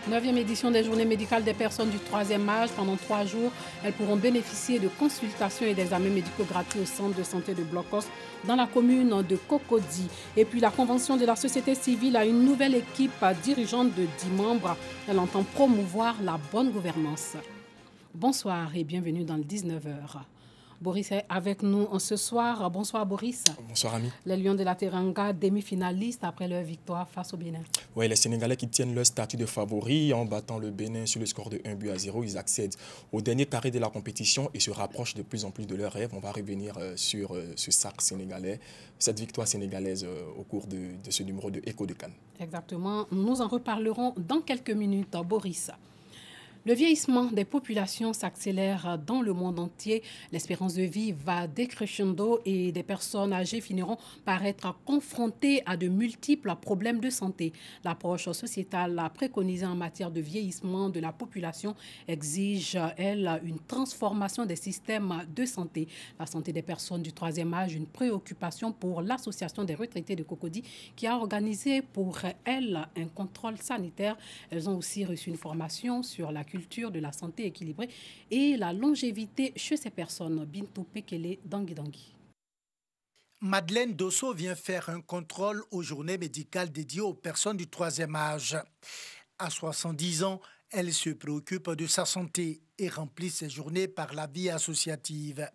9e édition des journées médicales des personnes du 3e âge. Pendant 3 jours, elles pourront bénéficier de consultations et d'examens médicaux gratuits au centre de santé de Blocos dans la commune de Cocody. Et puis la convention de la société civile a une nouvelle équipe dirigeante de 10 membres. Elle entend promouvoir la bonne gouvernance. Bonsoir et bienvenue dans le 19h. Boris est avec nous ce soir. Bonsoir Boris. Bonsoir Ami. Les Lions de la Teranga, demi-finalistes après leur victoire face au Bénin. Oui, les Sénégalais qui tiennent leur statut de favori en battant le Bénin sur le score de 1-0. Ils accèdent au dernier carré de la compétition et se rapprochent de plus en plus de leur rêve. On va revenir sur ce sacre sénégalais, cette victoire sénégalaise au cours de ce numéro de Écho de Cannes. Exactement. Nous en reparlerons dans quelques minutes. Boris. Le vieillissement des populations s'accélère dans le monde entier. L'espérance de vie va décrescendo et des personnes âgées finiront par être confrontées à de multiples problèmes de santé. L'approche sociétale préconisée en matière de vieillissement de la population exige, elle, une transformation des systèmes de santé. La santé des personnes du 3e âge, une préoccupation pour l'association des retraités de Cocody qui a organisé pour elle un contrôle sanitaire. Elles ont aussi reçu une formation sur la culture de la santé équilibrée et la longévité chez ces personnes. Bintou Pekele, Dangui. Madeleine Dosso vient faire un contrôle aux journées médicales dédiées aux personnes du 3e âge. À 70 ans, elle se préoccupe de sa santé et remplit ses journées par la vie associative.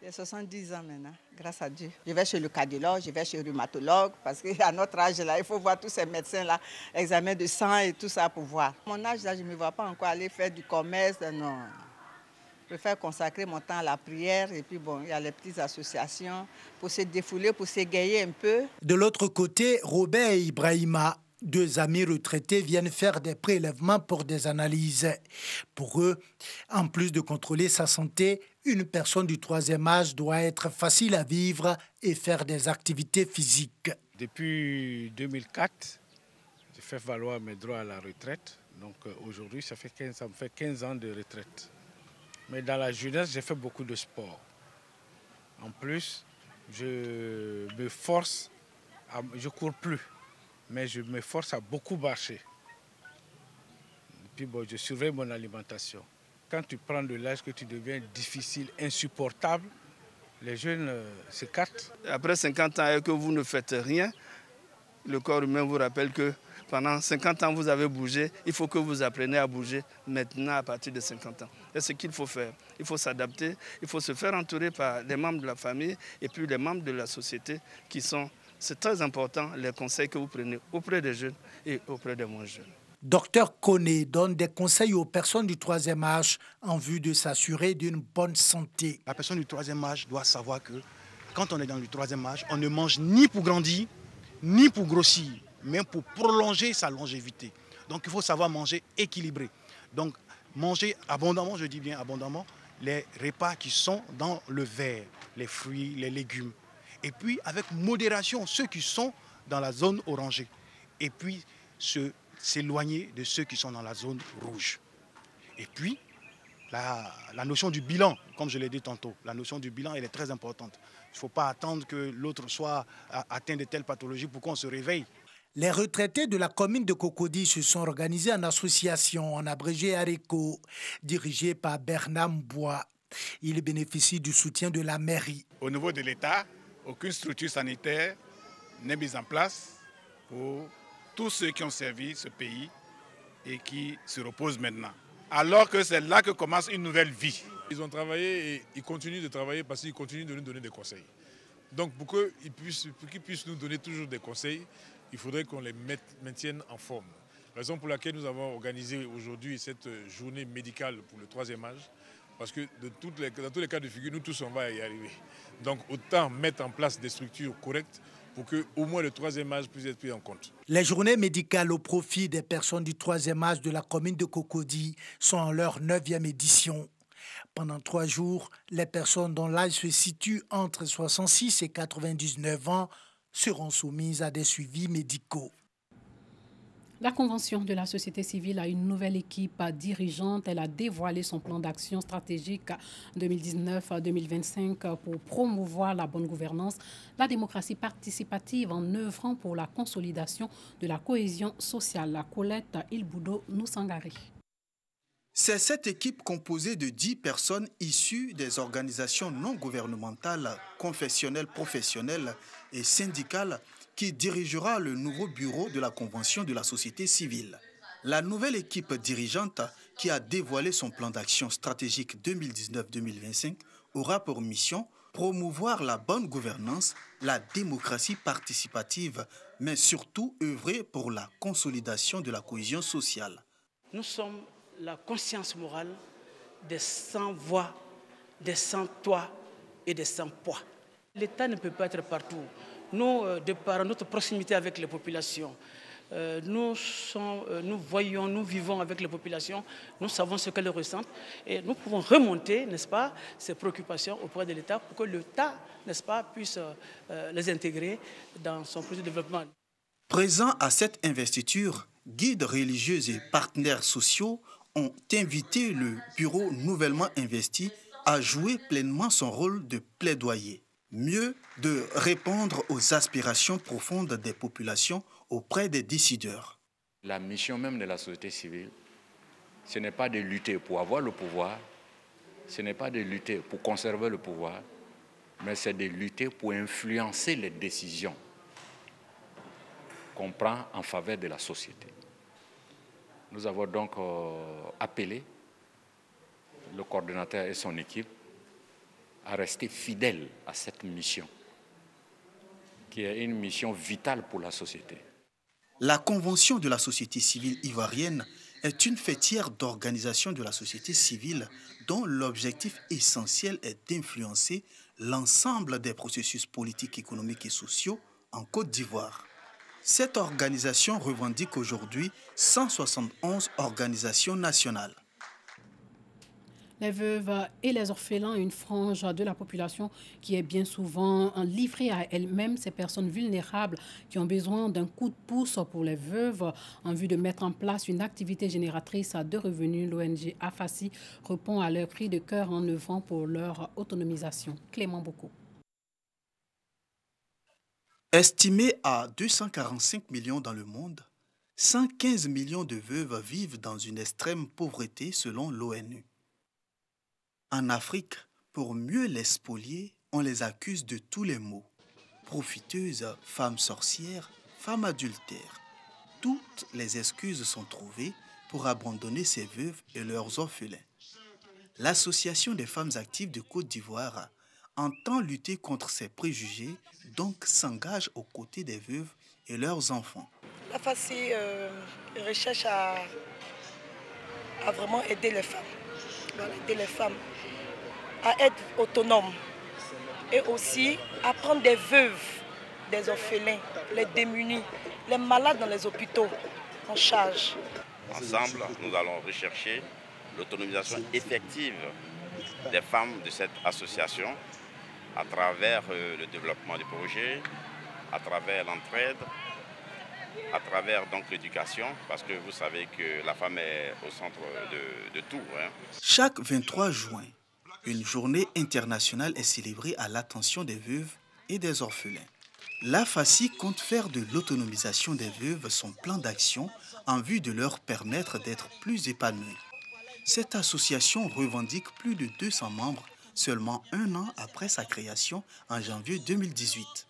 J'ai 70 ans maintenant, grâce à Dieu. Je vais chez le cardiologue, je vais chez le rhumatologue, parce qu'à notre âge, là, il faut voir tous ces médecins-là, examen de sang et tout ça pour voir. Mon âge, là, je ne me vois pas encore aller faire du commerce, non. Je préfère consacrer mon temps à la prière et puis bon, il y a les petites associations pour se défouler, pour s'égayer un peu. De l'autre côté, Robert et Ibrahima, 2 amis retraités, viennent faire des prélèvements pour des analyses. Pour eux, en plus de contrôler sa santé, une personne du 3e âge doit être facile à vivre et faire des activités physiques. Depuis 2004, j'ai fait valoir mes droits à la retraite. Donc aujourd'hui, ça me fait 15 ans de retraite. Mais dans la jeunesse, j'ai fait beaucoup de sport. En plus, je ne cours plus, mais je me force à beaucoup marcher. Et puis bon, je surveille mon alimentation. Quand tu prends de l'âge que tu deviens difficile, insupportable, les jeunes s'écartent. Après 50 ans et que vous ne faites rien, le corps humain vous rappelle que pendant 50 ans vous avez bougé, il faut que vous appreniez à bouger maintenant à partir de 50 ans. C'est ce qu'il faut faire. Il faut s'adapter, il faut se faire entourer par les membres de la famille et puis les membres de la société qui sont... C'est très important les conseils que vous prenez auprès des jeunes et auprès des moins jeunes. Docteur Koné donne des conseils aux personnes du 3e âge en vue de s'assurer d'une bonne santé. La personne du 3e âge doit savoir que quand on est dans le 3e âge, on ne mange ni pour grandir, ni pour grossir, mais pour prolonger sa longévité. Donc il faut savoir manger équilibré. Donc manger abondamment, je dis bien abondamment, les repas qui sont dans le verre, les fruits, les légumes. Et puis avec modération, ceux qui sont dans la zone orangée. Et puis s'éloigner de ceux qui sont dans la zone rouge. Et puis, la notion du bilan, comme je l'ai dit tantôt, la notion du bilan, elle est très importante. Il ne faut pas attendre que l'autre soit atteint de telles pathologies pour qu'on se réveille. Les retraités de la commune de Cocody se sont organisés en association, en abrégé ARECO, dirigée par Bernard Mboua. Ils bénéficient du soutien de la mairie. Au niveau de l'État, aucune structure sanitaire n'est mise en place pour tous ceux qui ont servi ce pays et qui se reposent maintenant. Alors que c'est là que commence une nouvelle vie. Ils ont travaillé et ils continuent de travailler parce qu'ils continuent de nous donner des conseils. Donc pour qu'ils puissent nous donner toujours des conseils, il faudrait qu'on les maintienne en forme. Raison pour laquelle nous avons organisé aujourd'hui cette journée médicale pour le 3e âge, parce que dans tous les cas de figure, nous tous on va y arriver. Donc autant mettre en place des structures correctes pour qu'au moins le 3e âge puisse être pris en compte. Les journées médicales au profit des personnes du 3e âge de la commune de Cocody sont en leur 9e édition. Pendant 3 jours, les personnes dont l'âge se situe entre 66 et 99 ans seront soumises à des suivis médicaux. La Convention de la société civile a une nouvelle équipe dirigeante. Elle a dévoilé son plan d'action stratégique 2019-2025 pour promouvoir la bonne gouvernance, la démocratie participative en œuvrant pour la consolidation de la cohésion sociale. La Colette Ilboudo Noussangari. C'est cette équipe composée de 10 personnes issues des organisations non gouvernementales, confessionnelles, professionnelles et syndicales qui dirigera le nouveau bureau de la Convention de la société civile. La nouvelle équipe dirigeante qui a dévoilé son plan d'action stratégique 2019-2025 aura pour mission promouvoir la bonne gouvernance, la démocratie participative, mais surtout œuvrer pour la consolidation de la cohésion sociale. Nous sommes la conscience morale des sans voix, des sans toit et des sans poids. L'État ne peut pas être partout. Nous, de par notre proximité avec les populations, nous voyons, nous vivons avec les populations, nous savons ce qu'elles ressentent et nous pouvons remonter, n'est-ce pas, ces préoccupations auprès de l'État pour que l'État, n'est-ce pas, puisse les intégrer dans son projet de développement. Présents à cette investiture, guides religieux et partenaires sociaux ont invité le bureau nouvellement investi à jouer pleinement son rôle de plaidoyer. Mieux, de répondre aux aspirations profondes des populations auprès des décideurs. La mission même de la société civile, ce n'est pas de lutter pour avoir le pouvoir, ce n'est pas de lutter pour conserver le pouvoir, mais c'est de lutter pour influencer les décisions qu'on prend en faveur de la société. Nous avons donc appelé le coordonnateur et son équipe à rester fidèles à cette mission, qui est une mission vitale pour la société. La Convention de la société civile ivoirienne est une fêtière d'organisation de la société civile dont l'objectif essentiel est d'influencer l'ensemble des processus politiques, économiques et sociaux en Côte d'Ivoire. Cette organisation revendique aujourd'hui 171 organisations nationales. Les veuves et les orphelins, une frange de la population qui est bien souvent livrée à elle-même, ces personnes vulnérables qui ont besoin d'un coup de pouce pour les veuves en vue de mettre en place une activité génératrice de revenus. L'ONG AFASI répond à leur cri de cœur en œuvrant pour leur autonomisation. Clément Boko. Estimé à 245 millions dans le monde, 115 millions de veuves vivent dans une extrême pauvreté selon l'ONU. En Afrique, pour mieux les spolier, on les accuse de tous les maux. Profiteuses, femmes sorcières, femmes adultères. Toutes les excuses sont trouvées pour abandonner ces veuves et leurs orphelins. L'Association des femmes actives de Côte d'Ivoire entend lutter contre ces préjugés, donc s'engage aux côtés des veuves et leurs enfants. La FASI recherche à vraiment aider les femmes. Aider les femmes à être autonomes et aussi à prendre des veuves, des orphelins, les démunis, les malades dans les hôpitaux en charge. Ensemble, nous allons rechercher l'autonomisation effective des femmes de cette association à travers le développement du projet, à travers l'entraide, à travers donc l'éducation, parce que vous savez que la femme est au centre de tout. Chaque 23 juin, une journée internationale est célébrée à l'attention des veuves et des orphelins. L'AFASI compte faire de l'autonomisation des veuves son plan d'action en vue de leur permettre d'être plus épanouies. Cette association revendique plus de 200 membres seulement un an après sa création en janvier 2018.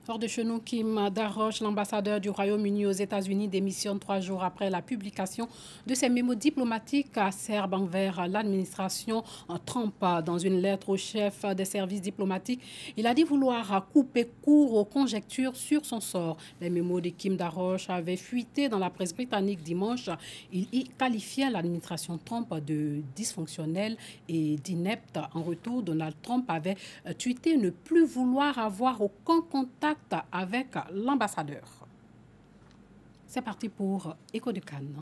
Hors de chez nous, Kim Darroch, l'ambassadeur du Royaume-Uni aux États-Unis, démissionne 3 jours après la publication de ses mémos diplomatiques acerbes envers l'administration Trump. Dans une lettre au chef des services diplomatiques, il a dit vouloir couper court aux conjectures sur son sort. Les mémos de Kim Darroch avaient fuité dans la presse britannique dimanche. Il y qualifiait l'administration Trump de dysfonctionnelle et d'inepte. En retour, Donald Trump avait tweeté ne plus vouloir avoir aucun contact avec l'ambassadeur. C'est parti pour Écho de Cannes.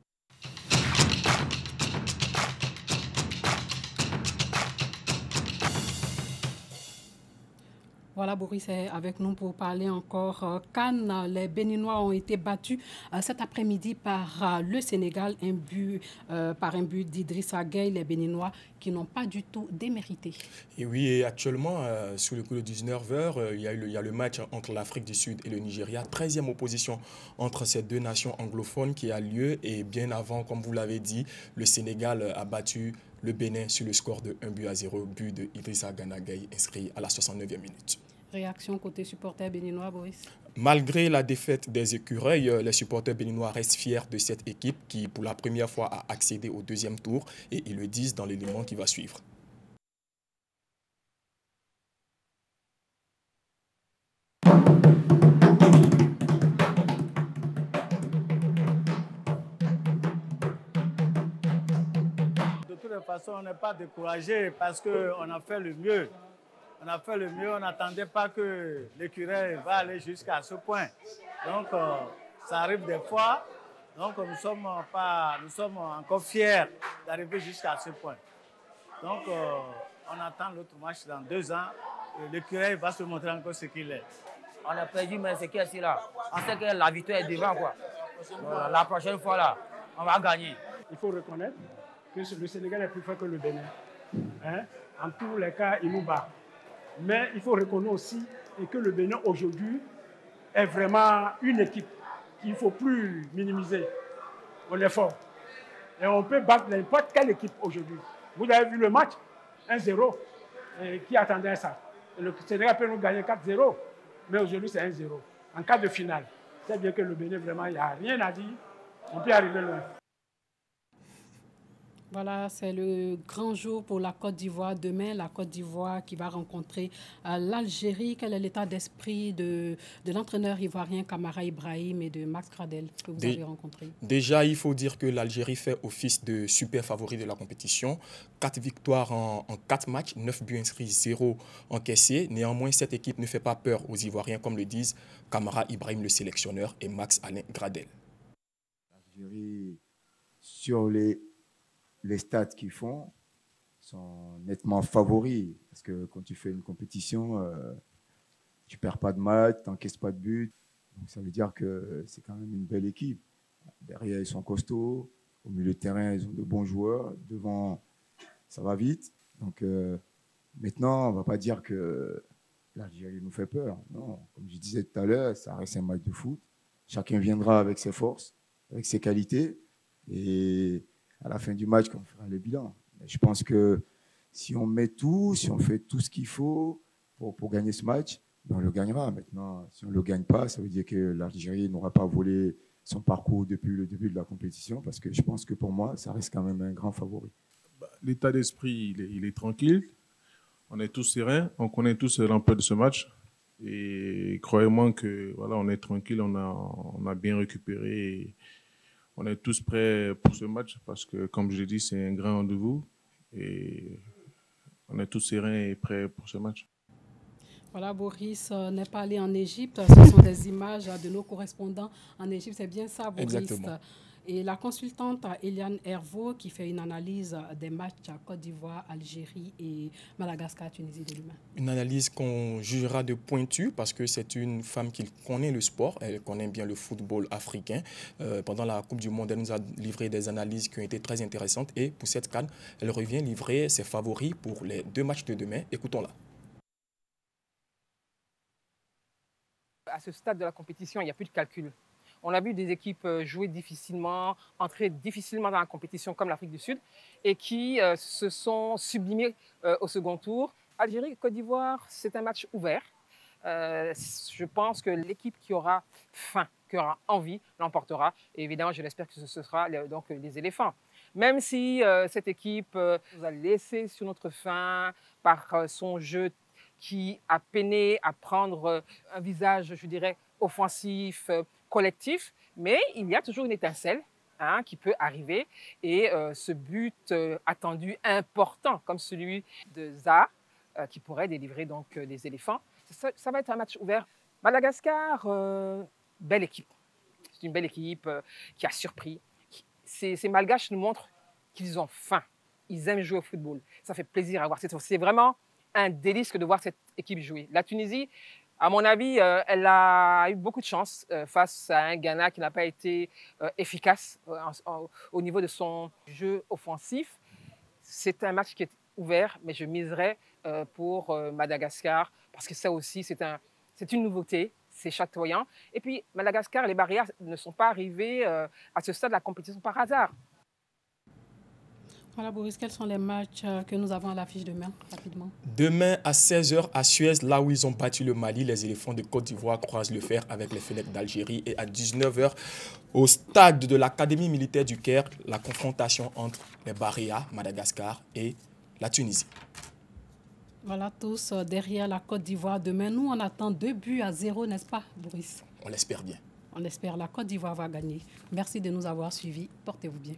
Voilà, Boris est avec nous pour parler encore CAN. Les Béninois ont été battus cet après-midi par le Sénégal, par un but d'Idrissa Gueye. Les Béninois qui n'ont pas du tout démérité. Et oui, et actuellement, sous le coup de 19h, il y a le match entre l'Afrique du Sud et le Nigeria, 13e opposition entre ces deux nations anglophones qui a lieu. Et bien avant, comme vous l'avez dit, le Sénégal a battu le Bénin sur le score de 1-0, but de Idrissa Gana Gueye inscrit à la 69e minute. Réaction côté supporters béninois, Boris? Malgré la défaite des écureuils, les supporters béninois restent fiers de cette équipe qui, pour la première fois, a accédé au deuxième tour et ils le disent dans l'élément qui va suivre. De toute façon, on n'est pas découragé parce qu'on a fait le mieux. On a fait le mieux, on n'attendait pas que l'écureuil va aller jusqu'à ce point. Donc, ça arrive des fois. Donc, nous sommes encore fiers d'arriver jusqu'à ce point. Donc, on attend l'autre match dans 2 ans. L'écureuil va se montrer encore ce qu'il est. On a perdu, mais c'est qu'est-ce là? On sait que la victoire est devant, quoi. La prochaine fois, là, on va gagner. Il faut reconnaître que le Sénégal est plus fort que le Bénin. Hein? En tous les cas, il nous bat. Mais il faut reconnaître aussi que le Bénin aujourd'hui est vraiment une équipe qu'il ne faut plus minimiser. On est fort. Et on peut battre n'importe quelle équipe aujourd'hui. Vous avez vu le match 1-0. Qui attendait ça? Le Sénégal peut nous gagner 4-0. Mais aujourd'hui, c'est 1-0. En cas de finale, c'est bien que le Bénin, vraiment, il n'y a rien à dire. On peut arriver loin. Voilà, c'est le grand jour pour la Côte d'Ivoire. Demain, la Côte d'Ivoire qui va rencontrer l'Algérie. Quel est l'état d'esprit de l'entraîneur ivoirien Kamara Ibrahim et de Max Gradel que vous avez rencontré? Déjà, il faut dire que l'Algérie fait office de super favori de la compétition. 4 victoires en 4 matchs, 9 buts inscrits, 0 encaissés. Néanmoins, cette équipe ne fait pas peur aux Ivoiriens, comme le disent Kamara Ibrahim, le sélectionneur, et Max Alain Gradel. L'Algérie, sur les stats qu'ils font sont nettement favoris. Parce que quand tu fais une compétition, tu ne perds pas de match, tu n'encaisses pas de but. Donc ça veut dire que c'est quand même une belle équipe. Derrière, ils sont costauds. Au milieu de terrain, ils ont de bons joueurs. Devant, ça va vite. Donc maintenant, on ne va pas dire que l'Algérie nous fait peur. Non, comme je disais tout à l'heure, ça reste un match de foot. Chacun viendra avec ses forces, avec ses qualités. Et à la fin du match, on fera le bilan. Mais je pense que si on met tout, si on fait tout ce qu'il faut pour gagner ce match, on le gagnera. Maintenant, si on ne le gagne pas, ça veut dire que l'Algérie n'aura pas volé son parcours depuis le début de la compétition, parce que je pense que pour moi, ça reste quand même un grand favori. L'état d'esprit, il est tranquille. On est tous sereins. On connaît tous l'ampleur de ce match. Et croyez-moi que voilà, on est tranquille, on a bien récupéré. Et on est tous prêts pour ce match parce que, comme je l'ai dit, c'est un grand rendez-vous et on est tous sereins et prêts pour ce match. Voilà, Boris n'est pas allé en Égypte. Ce sont des images de nos correspondants en Égypte. C'est bien ça, Boris? Exactement. Et la consultante Eliane Hervaux qui fait une analyse des matchs à Côte d'Ivoire, Algérie et Madagascar, Tunisie de l'humain. Une analyse qu'on jugera de pointue parce que c'est une femme qui connaît le sport, elle connaît bien le football africain. Pendant la Coupe du Monde, elle nous a livré des analyses qui ont été très intéressantes et pour cette CAN, elle revient livrer ses favoris pour les 2 matchs de demain. Écoutons-la. À ce stade de la compétition, il n'y a plus de calcul. On a vu des équipes jouer difficilement, entrer difficilement dans la compétition comme l'Afrique du Sud et qui se sont sublimées au second tour. Algérie, Côte d'Ivoire, c'est un match ouvert. Je pense que l'équipe qui aura faim, qui aura envie, l'emportera. Et évidemment, je l'espère que ce sera donc les éléphants. Même si cette équipe nous a laissé sur notre faim par son jeu qui a peiné à prendre un visage, je dirais, offensif, collectif, mais il y a toujours une étincelle qui peut arriver et ce but attendu important comme celui de Zaha qui pourrait délivrer donc des éléphants. Ça va être un match ouvert. Madagascar, belle équipe. C'est une belle équipe qui a surpris. Ces Malgaches nous montrent qu'ils ont faim. Ils aiment jouer au football. Ça fait plaisir à voir. C'est vraiment un délice que de voir cette équipe jouer. La Tunisie, à mon avis, elle a eu beaucoup de chance face à un Ghana qui n'a pas été efficace au niveau de son jeu offensif. C'est un match qui est ouvert, mais je miserais pour Madagascar parce que ça aussi, c'est une nouveauté, c'est chatoyant. Et puis, Madagascar, les barrières ne sont pas arrivées à ce stade de la compétition par hasard. Voilà, Boris, quels sont les matchs que nous avons à l'affiche demain, rapidement? Demain à 16h à Suez, là où ils ont battu le Mali, les éléphants de Côte d'Ivoire croisent le fer avec les Fennecs d'Algérie. Et à 19h, au stade de l'Académie militaire du Caire, la confrontation entre les Barréas, Madagascar et la Tunisie. Voilà, tous derrière la Côte d'Ivoire. Demain, nous, on attend 2-0, n'est-ce pas, Boris? On l'espère bien. On espère la Côte d'Ivoire va gagner. Merci de nous avoir suivis. Portez-vous bien.